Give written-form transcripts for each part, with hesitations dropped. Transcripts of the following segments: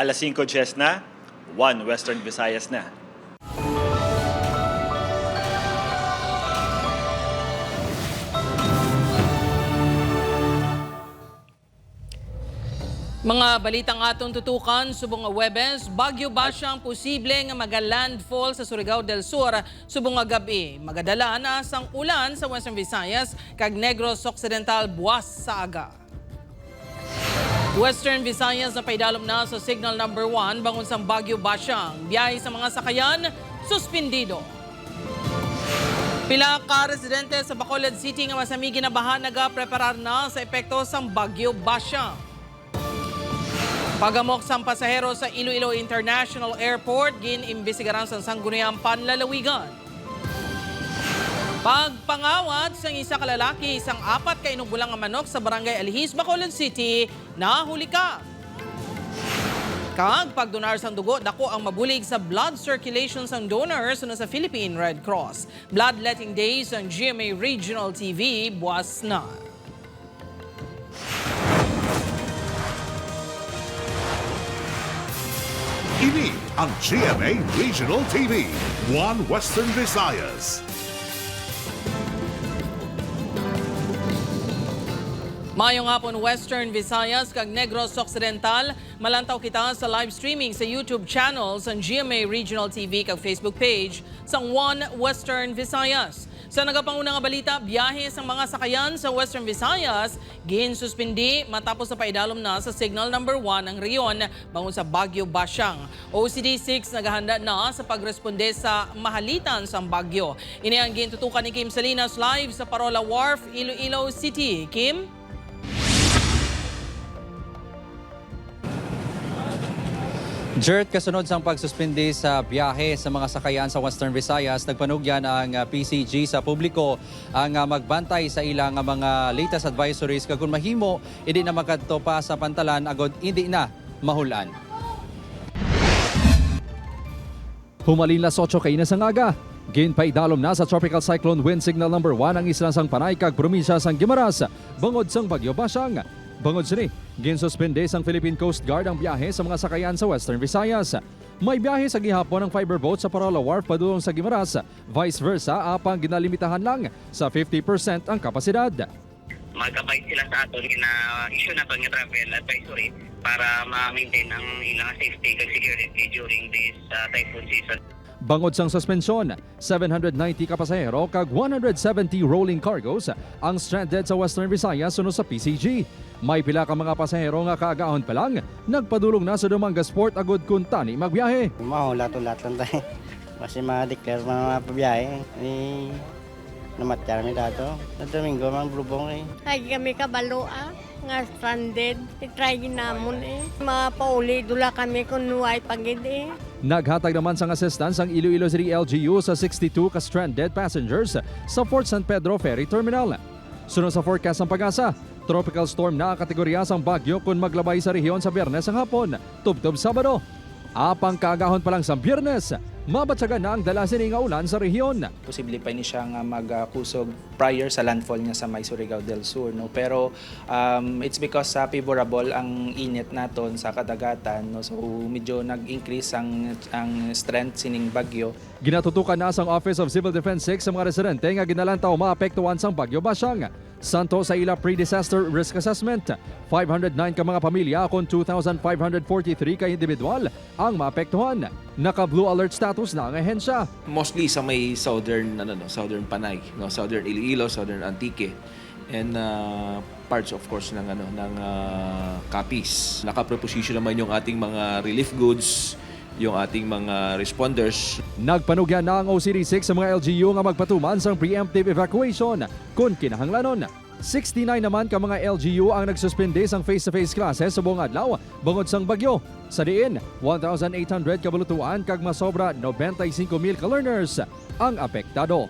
Alas 5:10 na, 1 Western Visayas na. Mga balitang atong tutukan subong nga Webes, bagyo ba siyang posible nga maga-landfall sa Surigao del Sur subong nga gabi. Magadala na sang ulan sa Western Visayas kag Negros Occidental buwas sa aga. Western Visayas na paidalom na sa signal number 1 bangon sang bagyo basyang. Biyahe sa mga sakayan, suspindido. Pila ka residente sa Bacolod City nga masamigi na baha naga-preparar na sa epekto sang bagyo basyang. Pagamok sang pasahero sa Iloilo International Airport, gin-imbestigaran sa sangguniang panlalawigan. Pagpangawat sang isa ka lalaki, isang 4 ka inubulang nga manok sa barangay Alihis, Bacolod City, nahuli ka. Kag pagdonar sang dugo, dako ang mabulig sa blood circulation sang donors sa Philippine Red Cross. Bloodletting Day sang GMA Regional TV, buwas na. Ini ang GMA Regional TV, 1 Western Visayas. Mayong hapon Western Visayas kag Negros Occidental, malantaw kita sa live streaming sa YouTube channel sa GMA Regional TV kag Facebook page sa 1 Western Visayas. Sa nagapanguna nga balita, biyahe sang mga sakayan sa Western Visayas ginsuspindi matapos na paidalom na sa signal number 1 ang reyon bangon sa Bagyo Basyang. OCD6 naghahanda na sa pagresponde sa mahalitan sa bagyo. Ini ang gintutukan ni Kim Salinas live sa Parola Wharf, Iloilo City. Kim? Jert, kasunod sang pagsuspindi sa biyahe sa mga sakayan sa Western Visayas, nagpanugyan ang PCG sa publiko ang magbantay sa ilang mga latest advisories kag kun mahimo hindi na makadto pa sa pantalan agod hindi na mahulan. Humalin las 8 kaina sang aga. Ginpaidalom na sa tropical cyclone wind signal number 1 ang isla sang Panay kag probinsya sang Guimaras bangod sang Bagyo Basyang. Bangod sini, ginsuspende sang Philippine Coast Guard ang biyahe sa mga sakayan sa Western Visayas. May biyahe sa gihapon ng fiber boat sa Parola Wharf padulong sa Guimaras. Vice versa, apang ginalimitahan lang sa 50% ang kapasidad. Magkabay sila sa aton na issue na nga travel advisory para ma-maintain ang ilang safety and security during this typhoon season. Bangod sang suspensyon, 790 ka pasahero kag 170 rolling cargos ang stranded sa Western Visayas sunod sa PCG. May pila ka mga pasahero nga kaagahon pa lang, nagpadulong na sa Dumangas Port agod kun tani magbiyahe. Lahat lang tayo. Kasi ma-declare mga pabiyahe. Namatya kami dato. Sa Domingo, mga brubong Lagi kami kabalo nga stranded. I-try ginamon Mga pauli, dula kami kung nuway pagid Naghatag naman sang assistance ang Iloilo City LGU sa 62 ka stranded passengers sa Fort San Pedro Ferry Terminal. Sunod sa forecast ng Pag-asa, tropical storm na kategorya sang bagyo kung maglabay sa rehiyon sa Biyernes ang hapon, tubtob Sabado. Apang kaagahon pa lang sa Biyernes, mabatsagan na ang dala sini nga ulan sa rehiyon. Posible pa ni siya nga magkusog prior sa landfall niya sa may Surigao del Sur. No? Pero it's because favorable ang init naton sa kadagatan. No? So medyo nag-increase ang strength sining bagyo. Ginatutukan na sang Office of Civil Defense 6 sa mga residente nga ginalantaw maapektuhan sang Bagyo Basyang. Santo sa ila pre-disaster risk assessment, 509 ka mga pamilya kung 2,543 ka individual ang maapektuhan. Naka-blue alert status na ang ahensya. Mostly sa may southern southern Panay, southern Iloilo, southern Antique, and parts of course ng Capiz. Naka-preposition naman yung ating mga relief goods, yung ating mga responders. Nagpanugyan na ang OCD6 sa mga LGU nga magpatuman sang preemptive evacuation kung kinahanglanon. 69 naman ka mga LGU ang nagsuspende sang face-to-face classes sa buong adlaw bangod sang bagyo. Sa diin, 1,800 kabulutuan kag masobra 95,000 ka learners ang apektado.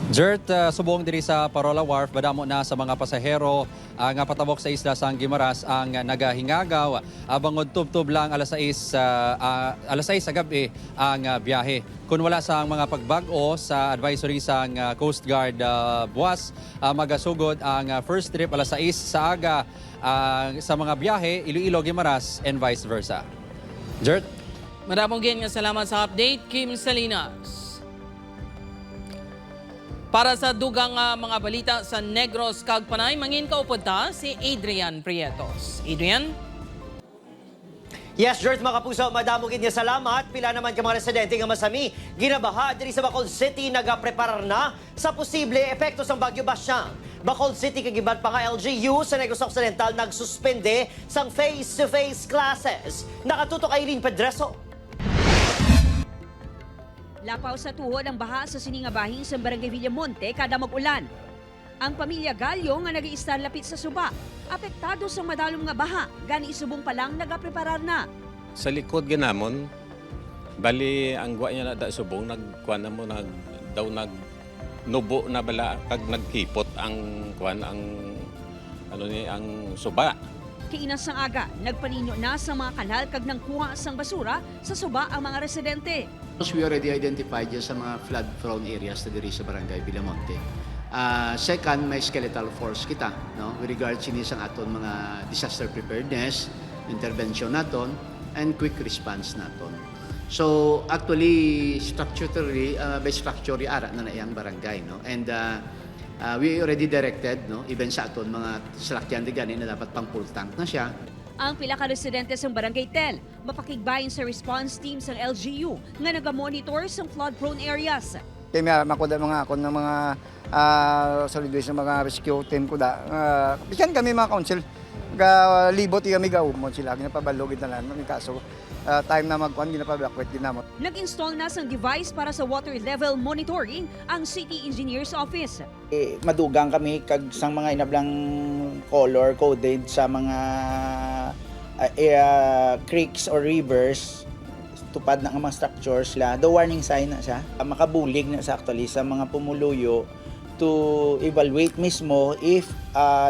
Jert, subong diri sa Parola Wharf, badamo na sa mga pasahero ang patabok sa isla sang Guimaras ang nagahingagaw. Bangod tubtob lang alas 6 sa gabi ang biyahe. Kung wala sa mga pagbag-o sa advisory sang Coast Guard buwas, magasugod ang first trip alas 6 sa aga sa mga biyahe Iloilo Guimaras and vice versa. Jert? Maramong nga salamat sa update, Kim Salinas. Para sa dugang mga balita sa Negros kag Panay, mangin kaupod ta si Adrian Prietos. Adrian? Yes, George, mga kapuso, madamo gid nga salamat. Pila naman ka mga residente nga masami. Ginabaha diri sa Bacolod City nagapreparar na sa posible epekto sang Bagyo Basyang. Bacolod City kagiban pa nga LGU sa Negros Occidental nagsuspende sang face-to-face classes. Nakatutok Aileen Pedreso. Lapaw sa tuhod ang baha sa siningabahin sa Barangay Villamonte kada mag-ulan. Ang pamilya Galyo nga nag-iistan lapit sa suba, apektado sa madalom nga baha, gani isubong pa lang nagapreparar na. Sa likod ginamon, bali ang gwa niya na da subong, nagkuan na mo, nubo na bala, kag nagkipot ang kuan, ang suba. Kiinas sang aga, nagpaninyo na sa mga kanal kag nangkuha sang basura sa suba ang mga residente. We already identified yung sa mga flood-prone areas na diri sa Barangay Villamonte. Second, may skeletal force kita, no? With regards sinisang aton mga disaster preparedness, intervention naton, and quick response naton. So actually, structurally, by structure ara na iyang barangay, no? And we already directed, no? Even sa aton mga salakyan di gani na dapat pang full tank na siya. Ang pila ka residente sa Barangay Tel, mapakigbayin sa response team sa LGU nga nagamonitor sa flood-prone areas. Kaya may makuda mga ako ng mga solidways ng mga rescue team ko da. Bisan kami mga council, libot kami gaumon sila, ginapabalogid na lang. Kaso time na magkuhan, ginapabakwet din naman. Nag-install na sang device para sa water level monitoring ang City Engineer's Office. Madugang kami kag sang mga inablang color coded sa mga creeks or rivers tupad na ang mga structures la. The warning sign na siya. Makabulig na sa actually sa mga pumuluyo to evaluate mismo if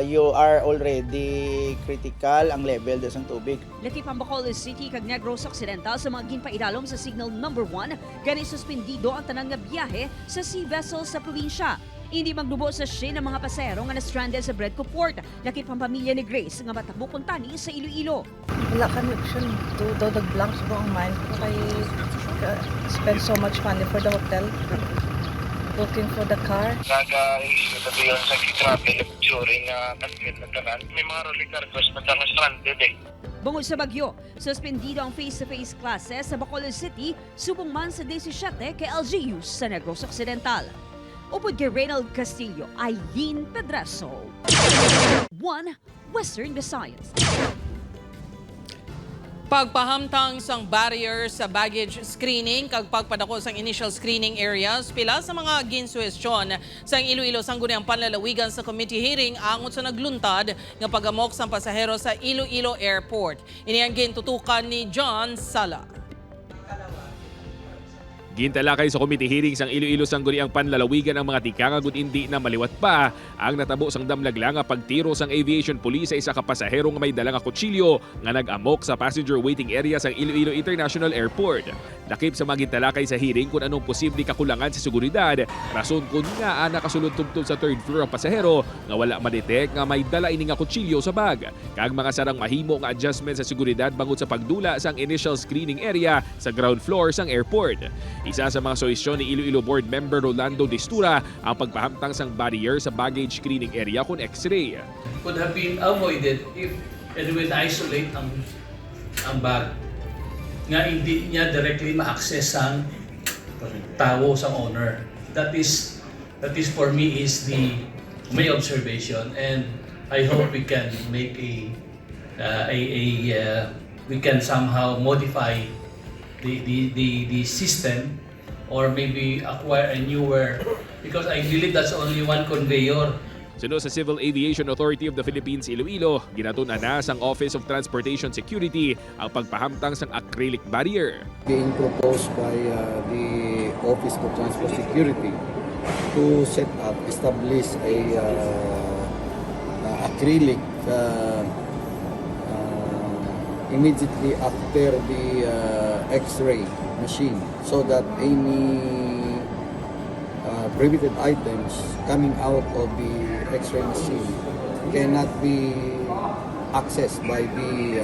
you are already critical ang level desang tubig. Lakip ang Bacolod City kag Negros Occidental sa mga ginpaidalom sa signal number 1, gani suspendido ang tanang nga biyahe sa sea vessel sa probinsya. Hindi magdubo sa Shin ang mga pasero nga na-stranded sa Bredco Port. Lakip ang pamilya ni Grace nga matabukon tani sa Iloilo. Wala kami option to the blanks mo ang mind ko kay spend so much money for the hotel. Looking for the car. Naga-issue na yun sa travel during pag-fit na tanan. May mga rolling cargos na tanong stranded eh. Bungod sa bagyo, suspendido ang face-to-face classes sa Bacolod City, subong man sa 17 kay LGU sa Negros Occidental. Upod kay Reynald Castillo, Aileen Pedreso. 1 Western Visayas. Pagpahamtang sang barrier sa baggage screening kag pagpadako sang initial screening areas, pila sa mga ginsuwestyon sang Iloilo Sangguniang Panlalawigan sa committee hearing angon sa nagluntad nga pagamok sang pasahero sa Iloilo Airport. Ini ang gintutukan ni John Sala. Gintalakay sa committee hearing sang Iloilo Sangguniang Panlalawigan ang mga tikanga gud indi na maliwat pa ang natabo sang damlagla nga pagtiro sang aviation police sa isa ka pasahero nga may dala nga kutsilyo nga nag-amok sa passenger waiting area sang Iloilo International Airport. Dakip sa mga gintalakay sa hearing kung anong posible kakulangan sa seguridad, rason kung nga nakasulod tubtob sa third floor ang pasahero nga wala ma-detect nga may dala ini nga kutsilyo sa bag. Kag mga sarang mahimo nga adjustment sa seguridad bangod sa pagdula sang initial screening area sa ground floor sang airport. Isa sa mga solusyon ni Iloilo Board Member Rolando Destura ang pagpahamtang sang barrier sa baggage screening area kung X-ray. Could have been avoided if and will isolate ang bag nga hindi niya directly ma-access ang tao sa owner. That is for me is my observation, and I hope we can make we can somehow modify the system, or maybe acquire a newer, because I believe that's only one conveyor. Sunod sa Civil Aviation Authority of the Philippines Iloilo, ginatun na sang Office of Transportation Security ang pagpahamtang sang acrylic barrier. Being proposed by the Office of Transport Security to establish a acrylic immediately after the X-ray machine, so that any prohibited items coming out of the X-ray machine cannot be accessed by the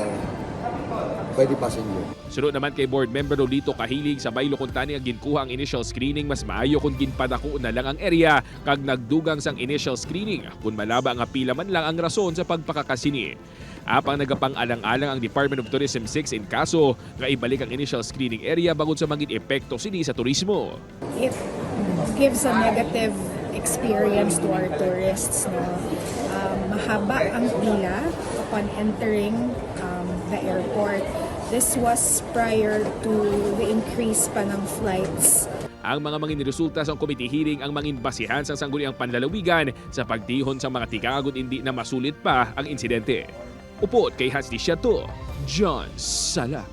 passenger. Sunod naman kay board member Lolito Kahilig, sa baylo kung tani ang ginkuha ang initial screening, mas maayo kung ginpadako na lang ang area kag nagdugang sang initial screening kung malaba nga pila man lang ang rason sa pagpakakasini. Apang nagapang-alang-alang ang Department of Tourism 6 in kaso nga ibalik ang initial screening area bangod sa maging epekto sini sa turismo. It gives a negative experience to our tourists. No? Mahaba ang pila upon entering the airport. This was prior to the increase pa ng flights. Ang mga mangin resulta sa committee hearing ang mangin basihan sa sangguniang panlalawigan sa pagdihon sa mga tigagon hindi na masulit pa ang insidente. Upod kay Hasdi Siato, John Sala.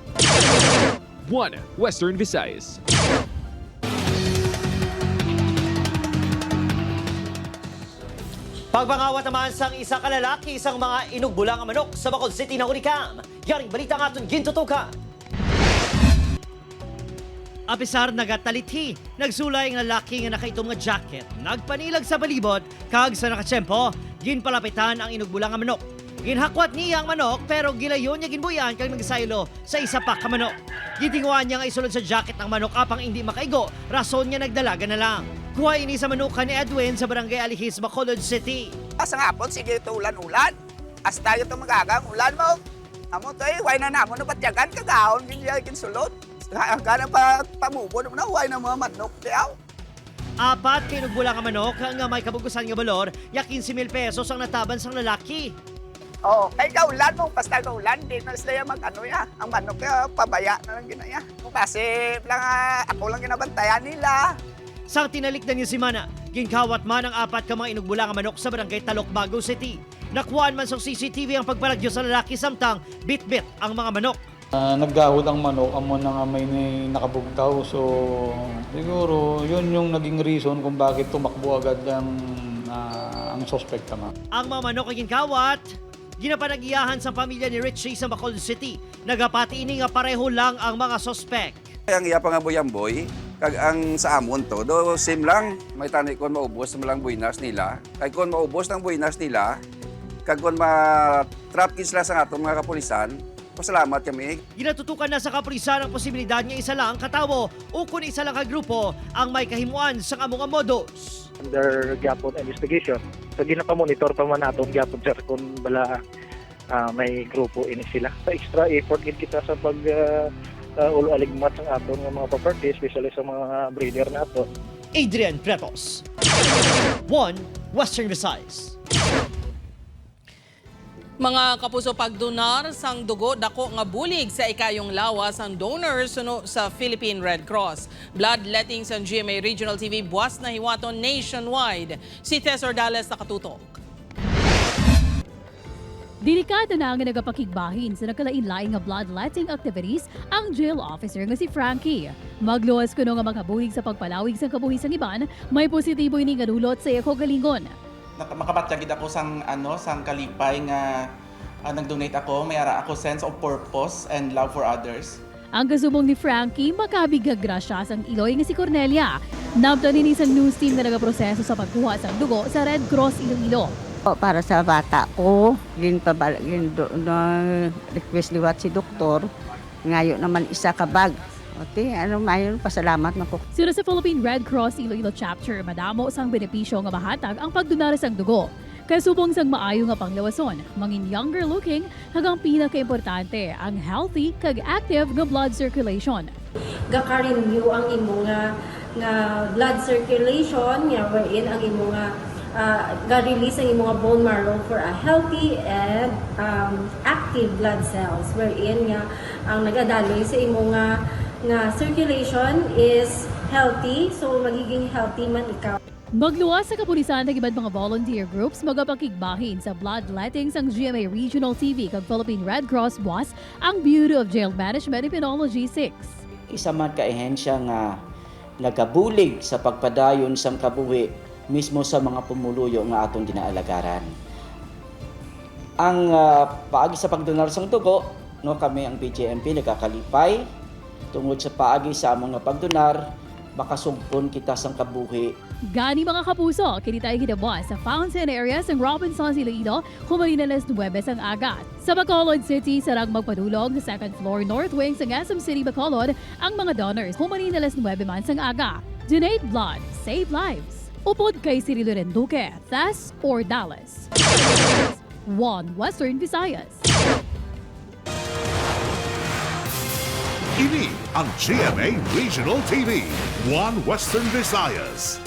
1 Western Visayas. Pagpangawat naman sang isa ka lalaki, isang mga inugbulang ang manok sa Bacolod City na Unicam. Yaring balita nga itong gintutukan. Apisar nagatalithi, nagsulay ng lalaki nga nakaitom nga jacket, nagpanilag sa balibot, kag sa nakatsempo, ginpalapitan ang inugbulang ang manok. Ginhakwat niya ang manok pero gilayon niya ginbuyan kag nagsaylo sa isa pa ka manok. Gitinguan niya nga isulod sa jacket ang manok apang hindi makaigo, rason niya nagdalaga na lang. Kuha ini sa manukan ni Edwin sa barangay Alihis, Bacolod City. Sa ngapon, sige ito ulan-ulan. As tayo ito magagang ulan mo. Amo to way na namon na patyagan kagahon, ginsulod. Hanggang pa pamubo na way na mga manok. Tiyaw. 4 kinugbulang ang manok nga may kabugusan nga balor, ya 15,000 pesos ang nataban sang lalaki. Oo, kay kaulan mo, basta kaulan, di na sila mag-ano ya. Ang manok pabaya na lang ginaya. Kasi lang, ako lang ginabantayan nila. Sang tinalik na niya si Mana, ginkawat man ang 4 ka mga inugbulang ang manok sa barangay Talok, Bago City. Nakuhaan man sa CCTV ang pagbalagyo sa lalaki samtang bit-bit ang mga manok. Naggahod ang manok, amo na nga may nakabugtaw. So siguro yun yung naging reason kung bakit tumakbo agad ang suspect naman. Ang mga manok ay ginkawat, ginapanagiyahan sa pamilya ni Richie sa Bacolod City. Nagapati ini nga pareho lang ang mga suspect. Ang iya pangaboy-amboy, kag ang sa amon to, do same lang, may tani kon maubos na lang buinas nila. Kag kon maubos ng buinas nila, kag kon ma-trap sila sa atong mga kapulisan, pasalamat kami. Ginatutukan na sa kapulisan ang posibilidad nga isa lang katawo o kung isa lang ka grupo ang may kahimuan sa among modus. Under gyapon investigation, so ginapamonitor pa man naton gyapon sir kung bala may grupo ini sila. Sa extra effort gid kita sa pag ulo-aligmat ang aton nga mga property, especially sa mga breeder nato. Adrian Pretos, 1 Western Visayas. Mga kapuso, pagdonar sang dugo dako nga bulig sa ikayong lawas ang donors sa Philippine Red Cross. Bloodletting sa GMA Regional TV buwas na hiwaton nationwide. Si Tess Ordales nakatutok. Delikado na ang nagapakigbahin sa nakalain-laing nga bloodletting activities ang jail officer nga si Frankie. Magluwas kuno nga maghabuhig sa pagpalawig sa kabuhi sang iban, may positibo ini nga dulot sa iyang galingon. Makapatyagid ako sang kalipay nga nag-donate ako, may ara ako sense of purpose and love for others. Ang kasubong ni Frankie, makabigag grasya sang Iloy nga si Cornelia. Nabto ni isang news team nga nagaproseso sa pagkuha sang dugo sa Red Cross Iloilo. Para sa bata ko, request liwat si doktor, ngayon naman isa ka bag. Okay, mayon pasalamat na ko. Sira sa Philippine Red Cross Iloilo Chapter, madamo sang benepisyo nga mahatag ang pagdonor sang dugo. Kasubong sang maayo nga panglawason, mangin younger looking, hagang pinaka-importante ang healthy kag active nga blood circulation. Gaka-renew ang imo nga blood circulation, nga wherein ang imo nga ga-release ang imong bone marrow for a healthy and active blood cells, wherein nga ang nagadaloy sa imong nga circulation is healthy, so magiging healthy man ikaw. Magluwas sa kapulisan ng ibang mga volunteer groups magapakigbahin sa bloodletting sang GMA Regional TV kag Philippine Red Cross buwas ang Bureau of Jail Management and Penology 6. Isa man ka ehensya nga nagabulig sa pagpadayon sang kabuhi mismo sa mga pumuluyo nga atong ginaalagaran. Ang paagi sa pagdonar sang dugo, no, kami ang BJMP nagakalipay tungod sa paagi sa among nga pagdonar, makasugpon kita sang kabuhi. Gani mga kapuso, kini tayo kinabas sa fountain area sa Robinson Iloilo, humali na alas 9 ang aga. Sa Bacolod City, sarang magpadulog sa second floor north wing sa SM City, Bacolod, ang mga donors, humali na alas 9 man sang aga. Donate blood, save lives. Upod kay Cirilo Renduque, Thas or Dallas. One Western Visayas. Ini ang GMA Regional TV, One Western Visayas.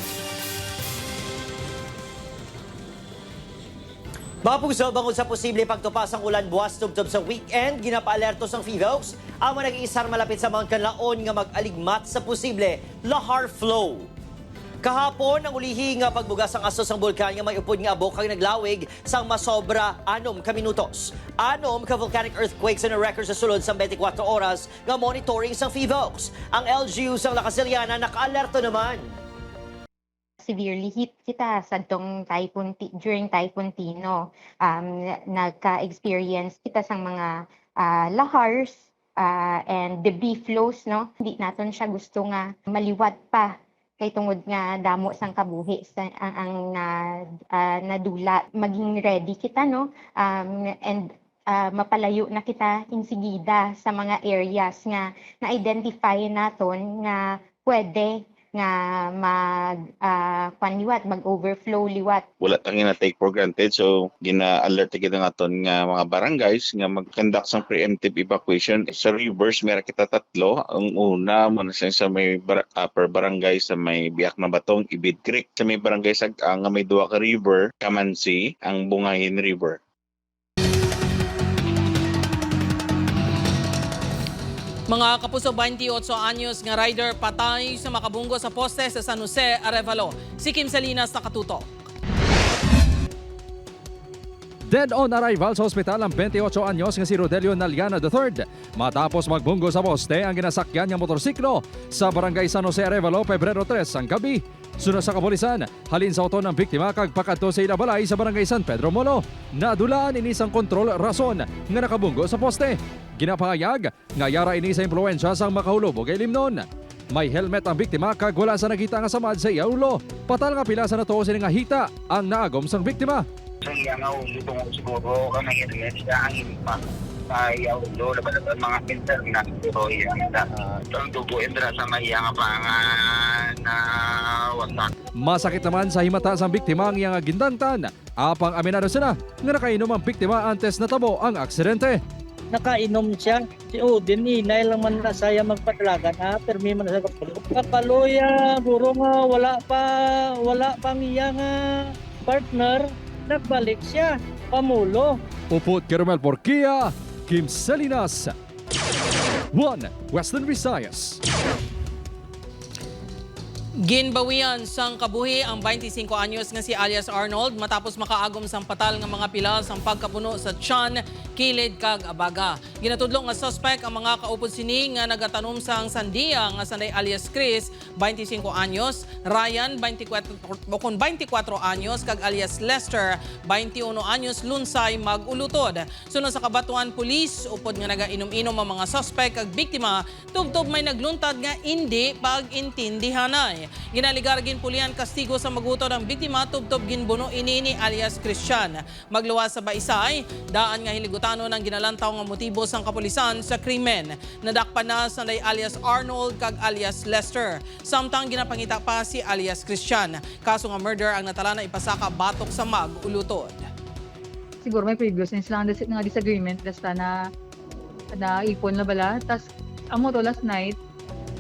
Mga puso, bangod sa posible pagtupas ng ulan buwas tubtob sa weekend, ginapa-alerto sa FIVOX ang mga nag-iisar malapit sa mga kanlaon nga mag-aligmat sa posible lahar flow. Kahapon, ang ulihi nga pagbugas ang asos ng bulkan nga may upod nga abok kag naglawig sang masobra 6 ka minutos. 6 ka volcanic earthquakes na record sa sulod sa 24 oras nga monitoring sang FIVOX. Ang LGU sang Lakasiliana naka-alerto naman. Severely hit kita sa during Typhoon Tino. Nagka-experience kita sang mga lahars and debris flows, no? Hindi naton siya gusto nga maliwat pa kay tungod nga damo sang kabuhi ang nadula. Maging ready kita, no? And mapalayo na kita insigida sa mga areas nga na-identify naton nga pwede nga mag-overflow liwat. Wala tang na-take for granted, so gina-alert kita naton nga mga barangays nga mag-conduct sang preemptive evacuation. Sa rivers, meron kita 3. Ang una, muna sa may upper barangay sa may Biak na Batong, Ibid Creek. Sa may barangay Sagang, nga may 2 ka river, Kamansi, ang Bungahin River. Mga kapuso, 28 anyos nga rider patay sa makabunggo sa poste sa San Jose, Arevalo. Si Kim Salinas nakatutok. Dead on arrival sa ospital ang 28 anyos nga si Rodelio Naliana III matapos magbunggo sa poste ang ginasakyan ng motorsiklo sa barangay San Jose, Arevalo, Pebrero 3 ang gabi. Sunod sa kapulisan, halin sa auto ng biktima kag pakadto sa ilabalay sa barangay San Pedro Molo. Nadulaan inisang kontrol rason nga nakabunggo sa poste. Ginapahayag nga yara ini sa impluwensya sang makahulubog ay limnon. May helmet ang biktima kag wala sa nakita nga samad sa iya ulo. Patal nga pila sa nato sini nga hita ang naagom sang biktima. Sa iya nga ulo tungkol siguro ka may helmet siya ang impact sa iya ulo laban sa mga pinter na siguro yan. Ang dugo indra sa may iya nga pangan na wasak. Masakit naman sa himata sang biktima ang iyang gindangtan. Apang aminado sila nga nakainom ang biktima antes natabo ang aksidente. Nakainom siya. Si Odin, inay lang man na saya magpatlagan ha. Permi man sa kapalo. Kapaloya, guro nga wala pang iya nga partner. Nagbalik siya. Pamulo. Upot Caramel Porquia, Kim Salinas. One Western Visayas. Ginbawian sang kabuhi ang 25 anyos nga si alias Arnold matapos makaagom sang patal nga mga pila sang pagkapuno sa tiyan, kilid kag abaga. Ginatudlo nga suspect ang mga kaupod sini nga nagatanom sang Sandia nga sanay alias Chris, 25 anyos, Ryan, 24 anyos kag alias Lester, 21 anyos, lunsay mag-ulutod. Sunod sa kabatuan pulis, upod nga nagainom-inom ang mga suspect kag biktima, tubtob may nagluntad nga hindi pag-intindihanay. Ginaligargin pulian kastigo sa magutod ang biktima tubtob ginbuno inini alias Christian. Magluwas sa baisay, daan nga hiligutano ng ginalantaw nga motibo sang kapulisan sa krimen. Nadakpan na sanay alias Arnold kag alias Lester. Samtang ginapangita pa si alias Christian. Kaso nga murder ang natala na ipasaka batok sa mag-ulutod. Siguro may previous na silang nga disagreement basta na ipon na bala. Tapos amo to last night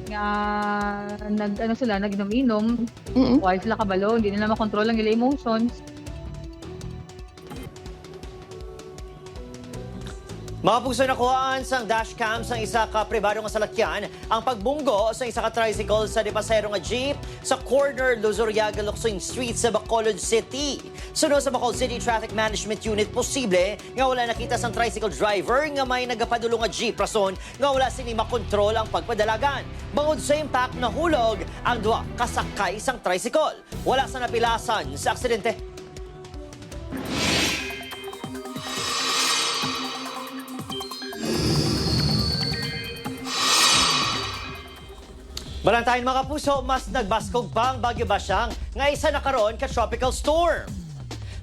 nga nag-inom-inom, wild sila kabalo, hindi nila makontrol ang nila emotions. Mga puso, nakuhaan sang dashcam sang isa ka pribado nga salakyan ang pagbunggo sa isa ka tricycle sa depasero nga jeep sa corner Luzuriaga, Locsin Street sa Bacolod City. Sunod sa Bacolod City Traffic Management Unit, posible nga wala nakita sang tricycle driver nga may nagapadulong nga jeep rason nga wala sini makontrol ang pagpadalagan. Bangod sa impact, nahulog ang duwa kasakay sang tricycle. Wala sa napilasan sa aksidente. Balantayin mga kapuso, mas nagbaskog pa ang Bagyo Basyang nga isa na karon ka tropical storm.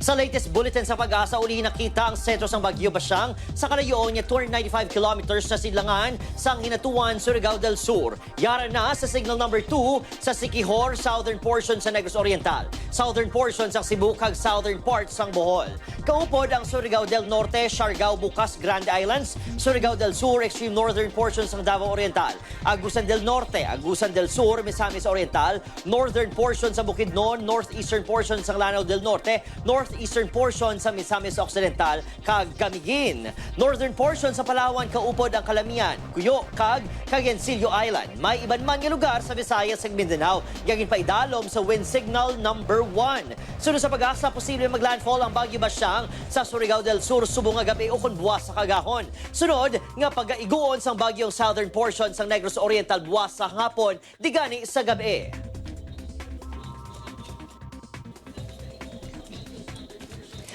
Sa latest bulletin sa Pag-asa, ulihin nakita ang sentro ng Bagyo Basyang sa kalayoon niya 295 kilometers sa sidlangan sa Hinatuan, Surigao del Sur. Yara na sa signal number 2 sa Siquijor, southern portion sa Negros Oriental, southern portion sa Cebu kag southern part sang Bohol. Kaupod ang Surigao del Norte, Siargao, Bukas, Grand Islands, Surigao del Sur, extreme northern portion sang Davao Oriental, Agusan del Norte, Agusan del Sur, Misamis Oriental, northern portion sa Bukidnon, northeastern portion sang Lanao del Norte, northeastern portion sa Misamis Occidental kag Camiguin. Northern portion sa Palawan kaupod ang Calamian, Cuyo kag Cagayancillo Island. May iban man nga lugar sa Visayas ug Mindanao gagin paidalom sa wind signal number 1. Sunod sa Pag-asa, posible maglandfall ang Bagyo Basyang sa Surigao del Sur subong nga gabi o kun buwas sa kagahon. Sunod nga pag-aiguon sang bagyong southern portion sang Negros Oriental buwas sa hapon digani sa gabi.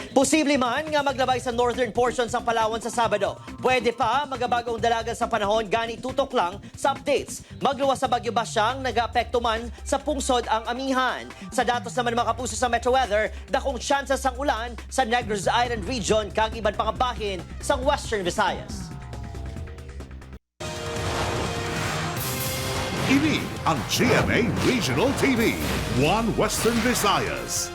Posible man nga maglabay sa northern portion ng Palawan sa Sabado. Pwede pa magabagong dalagan sa panahon gani tutok lang sa updates. Magluwas sa Bagyo Basyang, nag-aapekto man sa pungsod ang amihan. Sa datos naman mga kapuso sa Metro Weather, dakong tsansa sang ulan sa Negros Island region kag iban pang bahin sa Western Visayas. Ini ang GMA Regional TV, One Western Visayas.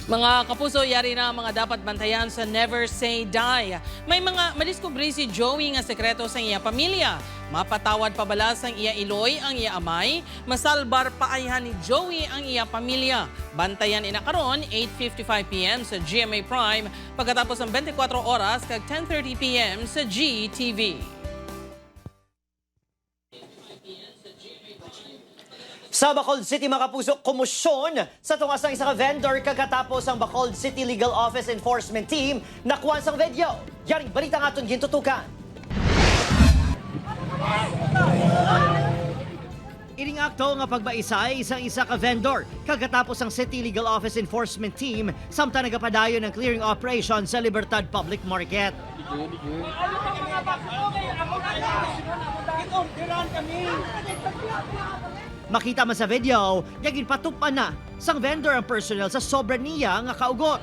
Mga kapuso, yari na mga dapat bantayan sa Never Say Die. May mga madiskubre si Joey nga sekreto sa iya pamilya. Mapatawad pa bala sang iya iloy ang iya amay, masalbar paayhan ni Joey ang iya pamilya. Bantayan ina karon 8:55 PM sa GMA Prime pagkatapos ng 24 oras kag 10:30 PM sa GTV. Sa Bacolod City mga kapuso, kumusyon sa tungas ng isang vendor kagkatapos ang Bacolod City Legal Office Enforcement Team nakuha sang video. Yaring balita nga itong gintutukan. Iring akto nga pagbaisay isang isa ka vendor kagkatapos ang City Legal Office Enforcement Team samtang nagapadayon ng clearing operation sa Libertad Public Market. Makita man sa video, yagin patupan na sang vendor ang personnel sa sobra niya nga kaugot.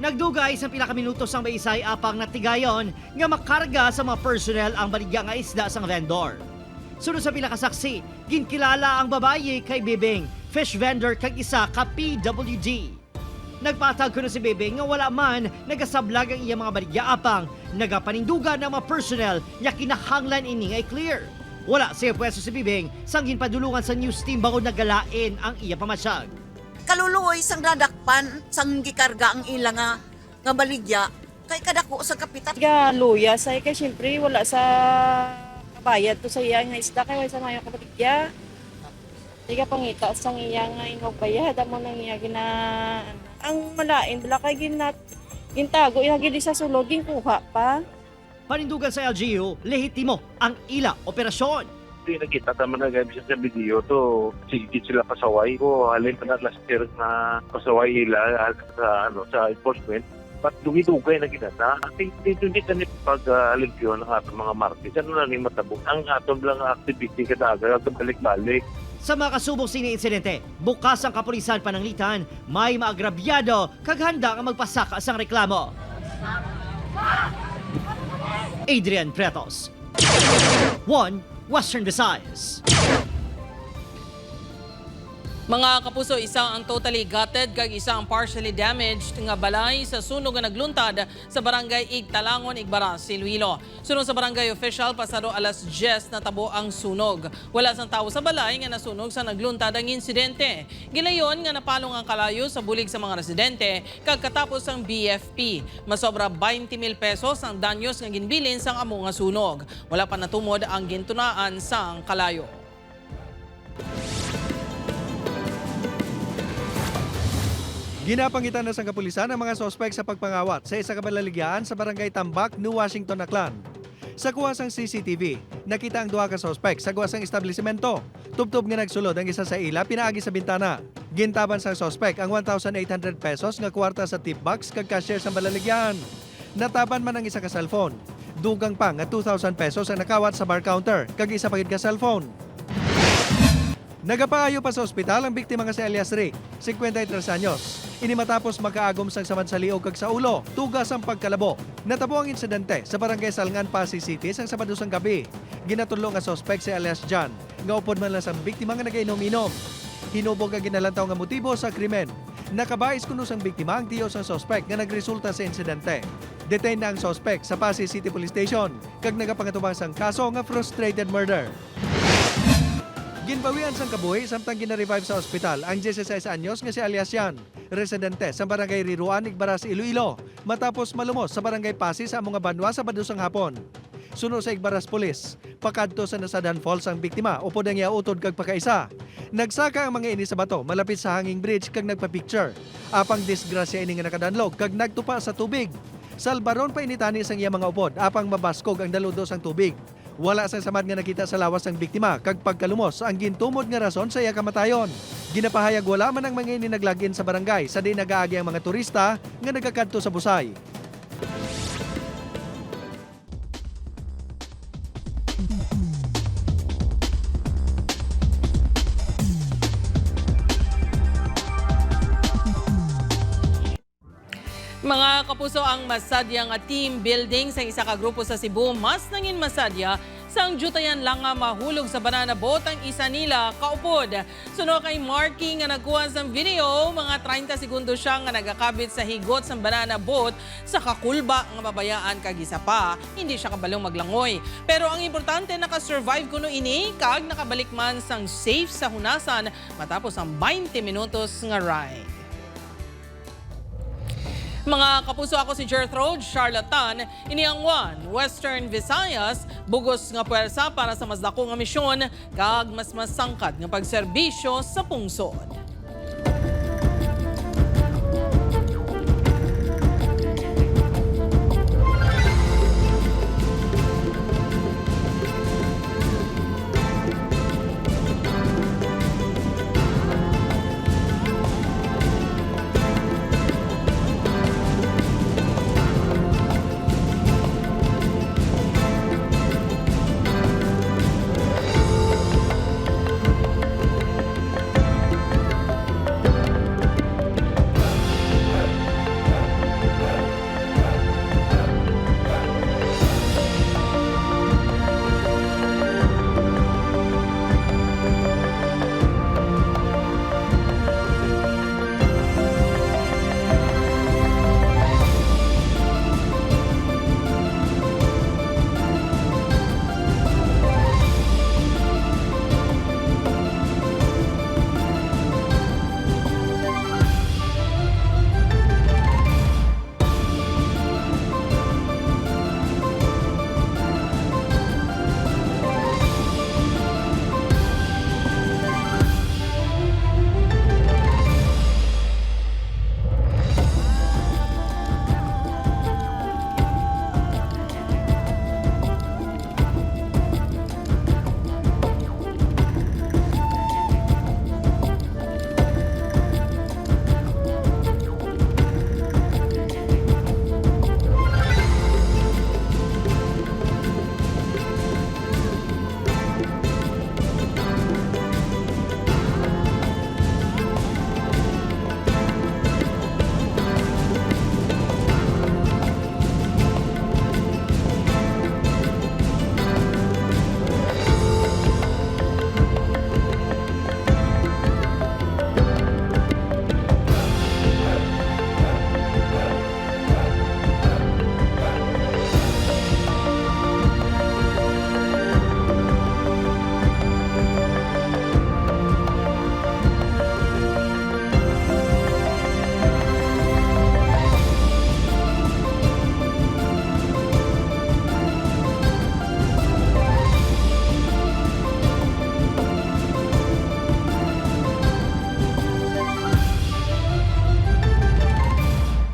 Nagdugay sa pila ka minuto sang baisay apang natigayon nga makarga sa mga personnel ang baligya nga isda sang vendor. Sunod sa pila ka saksi, ginkilala ang babayi kay Bibing, fish vendor kag isa ka PWD. Nagpatag ko na si Bibing nga wala man nagasablag ang iya mga baligya apang nagapanindugan ng mga personnel nga kinahanglan ini nga clear. Wala siya pwesto si Bibing sang ginpadulungan sa news team bangod nagalain ang iya pamasyag. Kaluluoy sang dadakpan sang gikarga ang ila nga baligya kay kadako sa kapitan. Luya say kay syempre wala sa kabayad to sa iya nga isda kay wala sa mayo kabaligya. Di ka pangita sang iya nga inogbayad amo nang iya gina ang malain bala kay gintago ihagid sa sulod ginkuha pa. Panindugan sa LGU, lehitimo ang ila operasyon. Hindi nakita naman na gabi sa video to sigit sila pasaway ko halin pa na last year na pasaway ila sa enforcement but dugay na ginata. Dito kami pag alimpyo ng atong mga market. Ano na ni matabong ang atong lang activity kadaga balik-balik. Sa mga kasubok sini insidente, bukas ang kapulisan pananglitan, may maagrabyado kag handa nga magpasaka sang reklamo. Adrian Pretos, One Western Visayas. Mga kapuso, isa ang totally gutted kag isa ang partially damaged nga balay sa sunog nga nagluntad sa barangay Igtalangon, Igbaras, Iloilo. Sunog sa barangay official, pasado alas 10 na tabo ang sunog. Wala sang tawo sa balay nga nasunog sa nagluntad ang insidente. Gilayon nga napalong ang kalayo sa bulig sa mga residente kag katapos ang BFP. Masobra 20,000 pesos ang danyos nga ginbilin sang amo nga sunog. Wala pa natumod ang gintunaan sang kalayo. Ginapangitan na sa kapulisan ang mga sospek sa pagpangawat sa isa ka balaligyaan sa barangay Tambak, New Washington, Aklan. Sa kuwasang CCTV, nakita ang duha ka sospek sa kuwasang establishmento. Tubtob nga nagsulod ang isa sa ila pinaagi sa bintana. Gintaban sa sospek ang 1,800 pesos nga kwarta sa tip box kag cashier sa balaligyaan. Nataban man ang isa ka cellphone. Dugang pa nga 2,000 pesos ang nakawat sa bar counter kag isa pa gid ka cellphone. Nagapaayo pa sa ospital ang biktima nga si Elias Rick, 53 anyos. Ini matapos makaagom sang samad sa liog kag sa ulo, tugas ang pagkalabo. Natabo ang insidente sa barangay Salngan, Pasig City sang Sabado sang gabi. Ginatulong nga suspect si Elias John, nga upod man lang sa biktima nga nagainom-inom. Hinubog ang ginalantaw nga motibo sa krimen. Nakabais kuno sang biktima ang tiyo sang suspect nga nagresulta sa insidente. Detained na ang suspect sa Pasig City Police Station kag nagapangatubang sang kaso nga frustrated murder. Ginbawian sang kabuhi samtang gina-revive sa ospital ang 16 anyos nga si Elias Yan, residente sa barangay Riruan, Igbaras, Iloilo, matapos malumos sa barangay Pasig sa mga banwa sa badusang hapon. Suno sa Igbaras Police, pakadto sa Nasadan Falls ang biktima upod ang iautod kag pakaisa. Nagsaka ang mga ini sa bato malapit sa hanging bridge kag nagpa-picture. Apang disgrasya ini nga nakadanlog kag nagtupa sa tubig. Salbaron pa initani sang iya mga upod apang mabaskog ang daludo sang tubig. Wala sang samad nga nakita sa lawas ng biktima kag pagkalumos ang gintumod nga rason sa iya kamatayon. Ginapahayag wala man ang mga ininaglag-in sa barangay sa di nagaagi ang mga turista nga nagakadto sa Busay. Mga kapuso, ang masadya nga team building sa isa ka grupo sa Cebu mas nangin masadya sang jutayan lang nga mahulog sa banana boat ang isa nila kaupod. Suno kay Marky nga nagkuha sa video, mga 30 segundo siya nga nagakabit sa higot sa banana boat sa kakulba nga babayaan kag isa pa, hindi siya kabalong maglangoy. Pero ang importante nakasurvive kuno ini kag nakabalik man sang safe sa hunasan matapos ang 20 minutos nga ride. Mga kapuso, ako si Gertrude Charlatan, ini ang One Western Visayas, bugos nga puwersa para sa mas dako nga misyon kag mas masangkad nga pagserbisyo sa pungsod.